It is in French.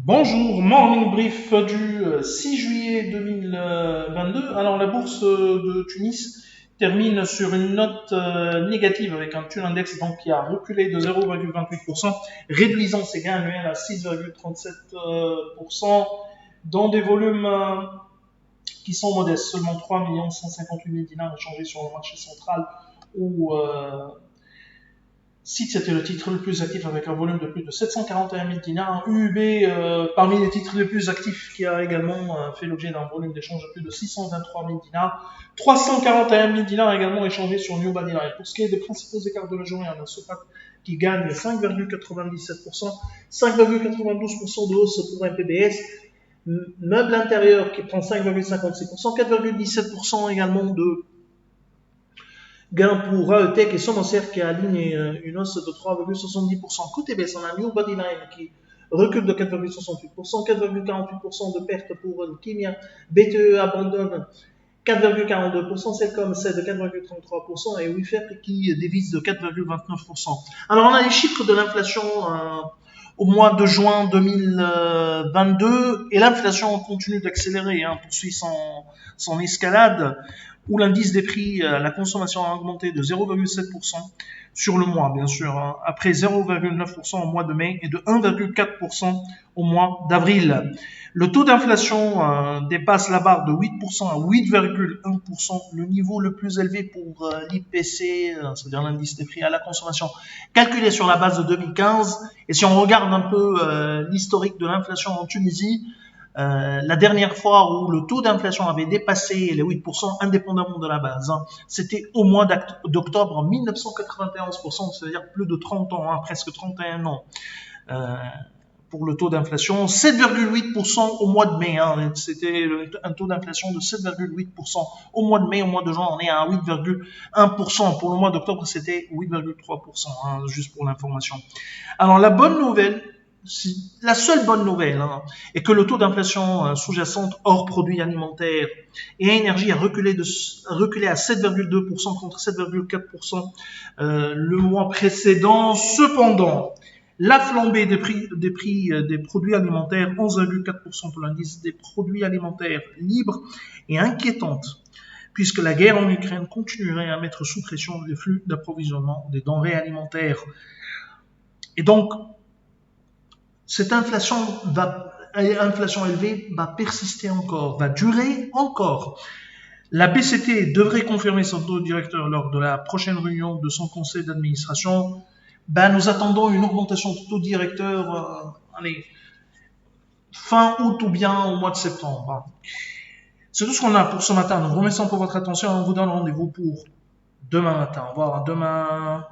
Bonjour, morning brief du 6 juillet 2022. Alors la bourse de Tunis termine sur une note négative avec un Tun Index donc qui a reculé de 0,28%, réduisant ses gains annuels à 6,37% dans des volumes qui sont modestes, seulement 3 158 000 dinars échangés sur le marché central où SIT, c'était le titre le plus actif avec un volume de plus de 741 000 dinars. UUB, parmi les titres les plus actifs, qui a également fait l'objet d'un volume d'échange de plus de 623 000 dinars. 341 000 dinars également échangés sur New Badila. Et pour ce qui est des principaux écarts de la journée, on a Sopat qui gagne 5,97%, 5,92% de hausse pour un PBS. Meuble intérieur qui prend 5,56%, 4,17% également de gain pour AETEC et Somoser qui aligne une hausse de 3,70%. Côté baisse, on a New Bodyline qui recule de 4,68%, 4,48% de perte pour Kimia, BTE abandonne 4,42%, Celcom c'est de 4,33% et WIFER qui dévisse de 4,29%. Alors on a les chiffres de l'inflation au mois de juin 2022 et l'inflation continue d'accélérer, poursuit son escalade où l'indice des prix à la consommation a augmenté de 0,7% sur le mois, bien sûr, après 0,9% au mois de mai et de 1,4% au mois d'avril. Le taux d'inflation dépasse la barre de 8% à 8,1%, le niveau le plus élevé pour l'IPC, c'est-à-dire l'indice des prix à la consommation, calculé sur la base de 2015. Et si on regarde un peu l'historique de l'inflation en Tunisie, la dernière fois où le taux d'inflation avait dépassé les 8%, indépendamment de la base, c'était au mois d'octobre 1991%, c'est-à-dire plus de 30 ans, presque 31 ans. Pour le taux d'inflation, 7,8% au mois de mai, c'était un taux d'inflation de 7,8% au mois de mai. Au mois de juin, on est à 8,1%. Pour le mois d'octobre, c'était 8,3%, juste pour l'information. Alors la bonne nouvelle, la seule bonne nouvelle est que le taux d'inflation sous-jacente hors produits alimentaires et énergie a reculé à 7,2% contre 7,4% le mois précédent. Cependant, la flambée des prix des produits alimentaires, 11,4% pour l'indice des produits alimentaires libres, est inquiétante, puisque la guerre en Ukraine continuerait à mettre sous pression les flux d'approvisionnement des denrées alimentaires. Et donc, cette inflation élevée va persister encore, va durer encore. La BCT devrait confirmer son taux directeur lors de la prochaine réunion de son conseil d'administration. Nous attendons une augmentation de taux directeur fin août ou bien au mois de septembre. C'est tout ce qu'on a pour ce matin. Nous vous remercions pour votre attention et on vous donne rendez-vous pour demain matin. Au revoir, à demain.